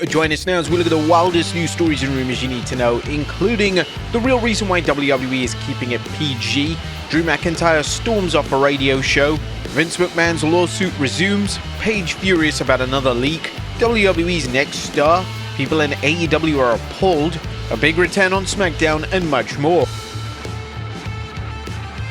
Join us now as we look at the wildest news stories and rumors you need to know, including the real reason why WWE is keeping it PG, Drew McIntyre storms off a radio show, Vince McMahon's lawsuit resumes, Paige furious about another leak, WWE's next star, people in AEW are appalled, a big return on SmackDown, and much more.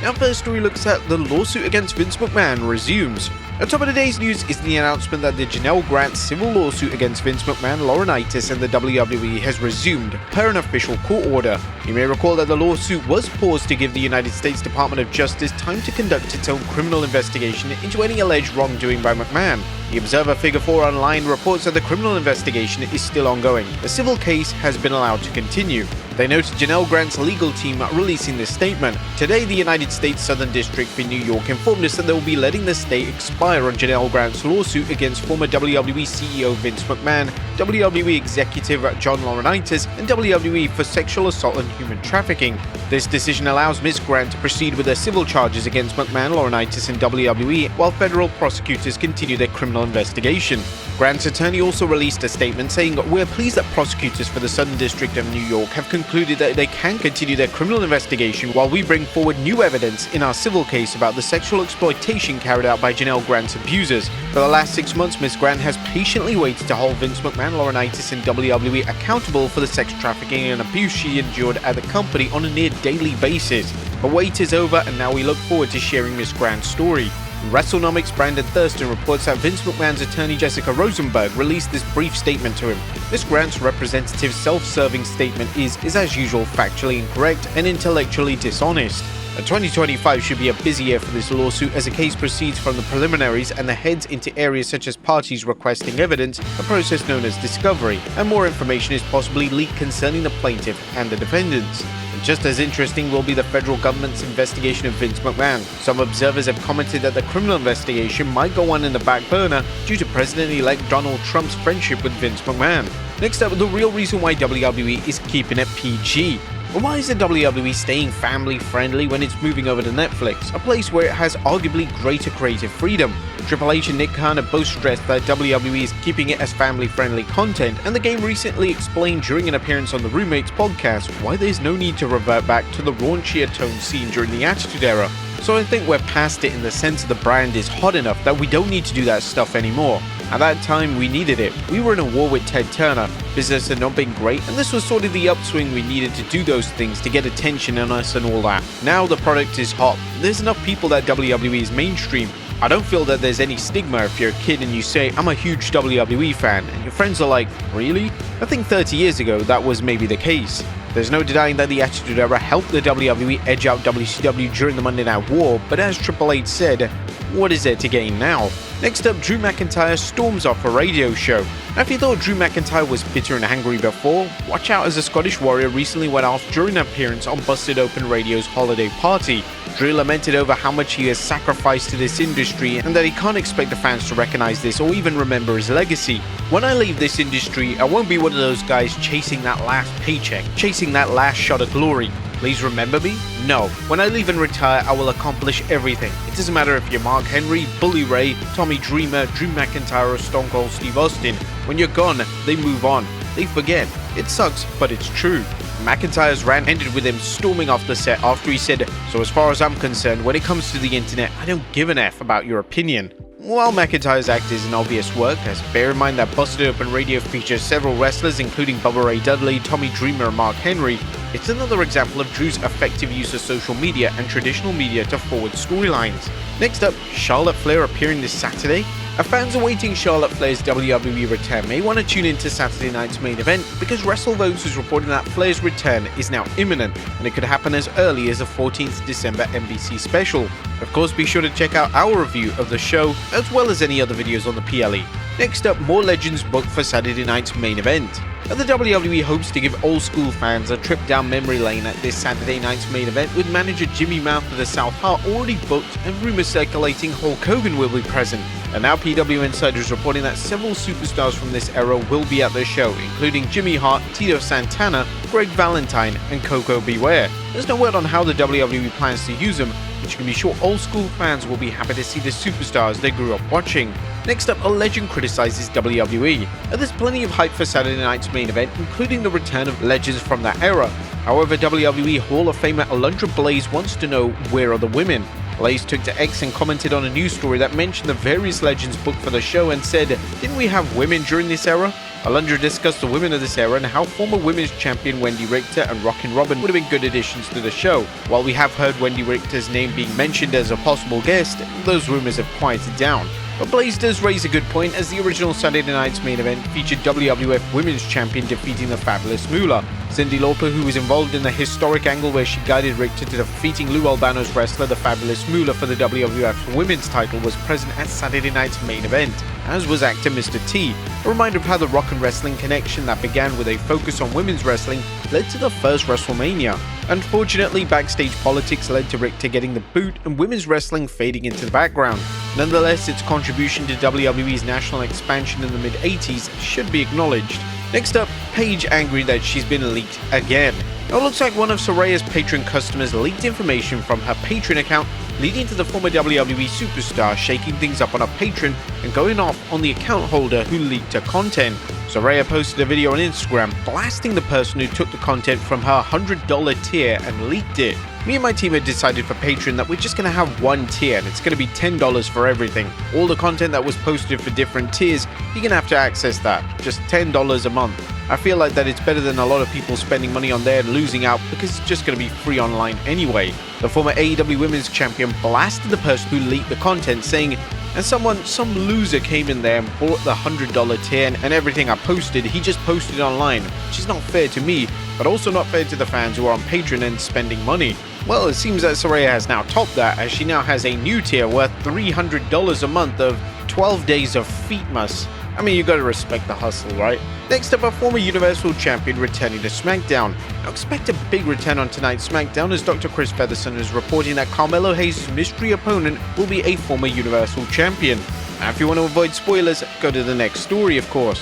Our first story looks at the lawsuit against Vince McMahon resumes. On top of today's news is the announcement that the Janelle Grant civil lawsuit against Vince McMahon, Laurinaitis, and the WWE has resumed, per an official court order. You may recall that the lawsuit was paused to give the United States Department of Justice time to conduct its own criminal investigation into any alleged wrongdoing by McMahon. The Observer Figure 4 Online reports that the criminal investigation is still ongoing. The civil case has been allowed to continue. They noted Janelle Grant's legal team releasing this statement. Today, the United States Southern District in New York informed us that they will be letting the state expire on Janelle Grant's lawsuit against former WWE CEO Vince McMahon, WWE executive John Laurinaitis, and WWE for sexual assault and human trafficking. This decision allows Ms. Grant to proceed with their civil charges against McMahon, Laurinaitis, and WWE, while federal prosecutors continue their criminal investigation. Grant's attorney also released a statement saying, "We're pleased that prosecutors for the Southern District of New York have concluded that they can continue their criminal investigation while we bring forward new evidence in our civil case about the sexual exploitation carried out by Janelle Grant's abusers. For the last 6 months, Ms. Grant has patiently waited to hold Vince McMahon, Laurinaitis, and WWE accountable for the sex trafficking and abuse she endured at the company on a near daily basis. Her wait is over, and now we look forward to sharing Ms. Grant's story." WrestleNomics' Brandon Thurston reports that Vince McMahon's attorney Jessica Rosenberg released this brief statement to him. Ms. Grant's representative's self-serving statement is as usual, factually incorrect and intellectually dishonest. 2025 should be a busy year for this lawsuit as the case proceeds from the preliminaries and heads into areas such as parties requesting evidence, a process known as discovery, and more information is possibly leaked concerning the plaintiff and the defendants. Just as interesting will be the federal government's investigation of Vince McMahon. Some observers have commented that the criminal investigation might go on in the back burner due to President-elect Donald Trump's friendship with Vince McMahon. Next up, the real reason why WWE is keeping it PG. But why is the WWE staying family-friendly when it's moving over to Netflix, a place where it has arguably greater creative freedom? Triple H and Nick Khan have both stressed that WWE is keeping it as family-friendly content, and the game recently explained during an appearance on the Roommates podcast why there's no need to revert back to the raunchier tone seen during the Attitude Era. So I think we're past it in the sense the brand is hot enough that we don't need to do that stuff anymore. At that time, we needed it. We were in a war with Ted Turner. Business had not been great, and this was sort of the upswing we needed to do those things to get attention on us and all that. Now the product is hot. There's enough people that WWE is mainstream. I don't feel that there's any stigma if you're a kid and you say, "I'm a huge WWE fan," and your friends are like, "Really?" I think 30 years ago that was maybe the case. There's no denying that the Attitude Era helped the WWE edge out WCW during the Monday Night War, but as Triple H said, what is there to gain now? Next up, Drew McIntyre storms off a radio show. Now, if you thought Drew McIntyre was bitter and angry before, watch out as a Scottish Warrior recently went off during an appearance on Busted Open Radio's holiday party. Drew lamented over how much he has sacrificed to this industry and that he can't expect the fans to recognize this or even remember his legacy. "When I leave this industry, I won't be one of those guys chasing that last paycheck, chasing that last shot of glory. Please remember me? No. When I leave and retire, I will accomplish everything. It doesn't matter if you're Mark Henry, Bully Ray, Tommy Dreamer, Drew McIntyre, or Stone Cold Steve Austin. When you're gone, they move on. They forget. It sucks, but it's true." McIntyre's rant ended with him storming off the set after he said, "So as far as I'm concerned, when it comes to the internet, I don't give an F about your opinion." While McIntyre's act is an obvious work, as bear in mind that Busted Open Radio features several wrestlers including Bubba Ray Dudley, Tommy Dreamer, and Mark Henry, it's another example of Drew's effective use of social media and traditional media to forward storylines. Next up, Charlotte Flair appearing this Saturday. Our fans awaiting Charlotte Flair's WWE return may want to tune into Saturday night's main event because WrestleVotes is reporting that Flair's return is now imminent and it could happen as early as the 14th December NBC special. Of course, be sure to check out our review of the show as well as any other videos on the PLE. Next up, more legends booked for Saturday night's main event. The WWE hopes to give old school fans a trip down memory lane at this Saturday night's main event, with manager Jimmy Mouth of the South Heart already booked and rumors circulating Hulk Hogan will be present. And now PW Insider is reporting that several superstars from this era will be at the show, including Jimmy Hart, Tito Santana, Greg Valentine, and Coco Beware. There's no word on how the WWE plans to use them, which you can be sure old school fans will be happy to see the superstars they grew up watching. Next up, a legend criticizes WWE. There's plenty of hype for Saturday night's main event, including the return of legends from that era. However, WWE Hall of Famer Alundra Blaze wants to know, where are the women? Blaze took to X and commented on a news story that mentioned the various legends booked for the show and said, "Didn't we have women during this era?" Alundra discussed the women of this era and how former women's champion Wendy Richter and Rockin' Robin would have been good additions to the show. While we have heard Wendy Richter's name being mentioned as a possible guest, those rumors have quieted down. But Blaze does raise a good point, as the original Saturday night's main event featured WWF Women's Champion defeating the Fabulous Moolah. Cyndi Lauper, who was involved in the historic angle where she guided Richter to defeating Lou Albano's wrestler, the Fabulous Moolah, for the WWF Women's title, was present at Saturday night's main event, as was actor Mr. T. A reminder of how the Rock and Wrestling connection that began with a focus on women's wrestling led to the first WrestleMania. Unfortunately, backstage politics led to Richter getting the boot and women's wrestling fading into the background. Nonetheless, its contribution to WWE's national expansion in the mid-80s should be acknowledged. Next up, Paige angry that she's been leaked again. Now, it looks like one of Saraya's Patreon customers leaked information from her Patreon account, leading to the former WWE superstar shaking things up on her Patreon and going off on the account holder who leaked her content. Saraya posted a video on Instagram blasting the person who took the content from her $100 tier and leaked it. Me and my team had decided for Patreon that we're just going to have one tier and it's going to be $10 for everything. All the content that was posted for different tiers, you're going to have to access that, just $10 a month. I feel like that it's better than a lot of people spending money on there and losing out, because it's just going to be free online anyway. The former AEW Women's Champion blasted the person who leaked the content, saying, "And some loser came in there and bought the $100 tier, and everything I posted, he just posted online, which is not fair to me, but also not fair to the fans who are on Patreon and spending money." Well, it seems that Saraya has now topped that, as she now has a new tier worth $300 a month of 12 days of feetmas. I mean, you gotta respect the hustle, right? Next up, a former Universal Champion returning to SmackDown. Now, expect a big return on tonight's SmackDown, as Dr. Chris Featherson is reporting that Carmelo Hayes' mystery opponent will be a former Universal Champion. Now, if you want to avoid spoilers, go to the next story, of course.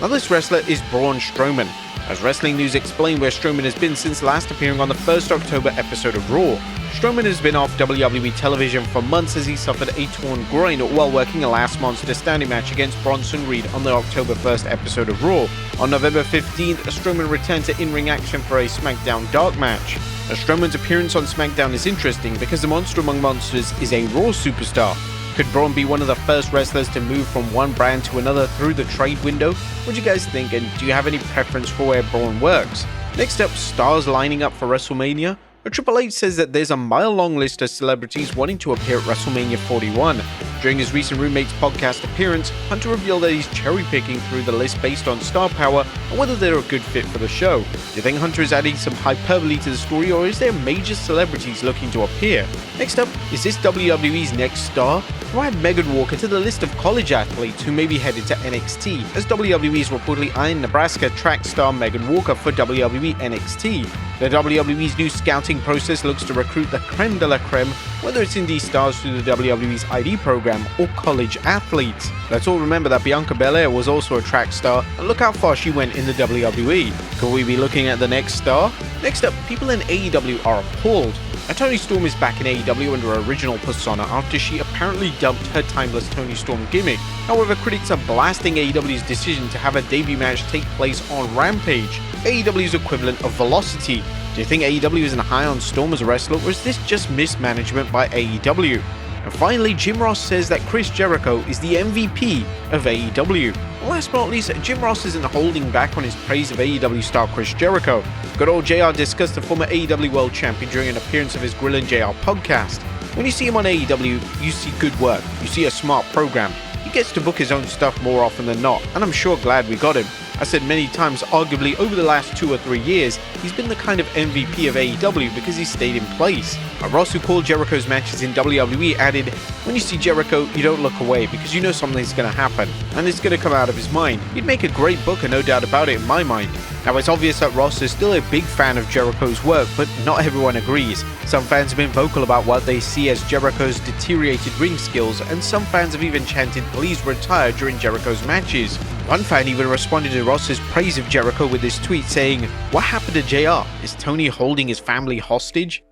Now, this wrestler is Braun Strowman. As Wrestling News explained where Strowman has been since last appearing on the 1st October episode of Raw. Strowman has been off WWE television for months as he suffered a torn groin while working a last monster standing match against Bronson Reed on the October 1st episode of Raw. On November 15th, Strowman returned to in-ring action for a SmackDown dark match. Now, Strowman's appearance on SmackDown is interesting because the Monster Among Monsters is a Raw superstar. Could Braun be one of the first wrestlers to move from one brand to another through the trade window? What do you guys think, and do you have any preference for where Braun works? Next up, stars lining up for WrestleMania. Triple H says that there's a mile-long list of celebrities wanting to appear at WrestleMania 41. During his recent Roommates podcast appearance, Hunter revealed that he's cherry-picking through the list based on star power and whether they're a good fit for the show. Do you think Hunter is adding some hyperbole to the story, or is there major celebrities looking to appear? Next up, is this WWE's next star? We'll add Megan Walker to the list of college athletes who may be headed to NXT, as WWE is reportedly eyeing Nebraska track star Megan Walker for WWE NXT. The WWE's new scouting process looks to recruit the creme de la creme, whether it's indie stars through the WWE's ID program or college athletes. Let's all remember that Bianca Belair was also a track star, and look how far she went in the WWE. Could we be looking at the next star? Next up, people in AEW are appalled. Toni Storm is back in AEW under her original persona after she apparently dumped her timeless Toni Storm gimmick. However, critics are blasting AEW's decision to have a debut match take place on Rampage, AEW's equivalent of Velocity. Do you think AEW isn't high on Storm as a wrestler, or is this just mismanagement by AEW? And finally, Jim Ross says that Chris Jericho is the MVP of AEW. Last but not least, Jim Ross isn't holding back on his praise of AEW star Chris Jericho. Good old JR discussed the former AEW World Champion during an appearance of his Grillin' JR podcast. When you see him on AEW, you see good work, you see a smart program. He gets to book his own stuff more often than not, and I'm sure glad we got him. I said many times, arguably over the last 2 or 3 years, he's been the kind of MVP of AEW because he stayed in place. Ross, who called Jericho's matches in WWE, added, "When you see Jericho, you don't look away because you know something's going to happen, and it's going to come out of his mind. He'd make a great booker, no doubt about it in my mind." Now, it's obvious that Ross is still a big fan of Jericho's work, but not everyone agrees. Some fans have been vocal about what they see as Jericho's deteriorated ring skills, and some fans have even chanted "please retire" during Jericho's matches. One fan even responded to Ross's praise of Jericho with this tweet saying, "What happened to JR? Is Tony holding his family hostage?"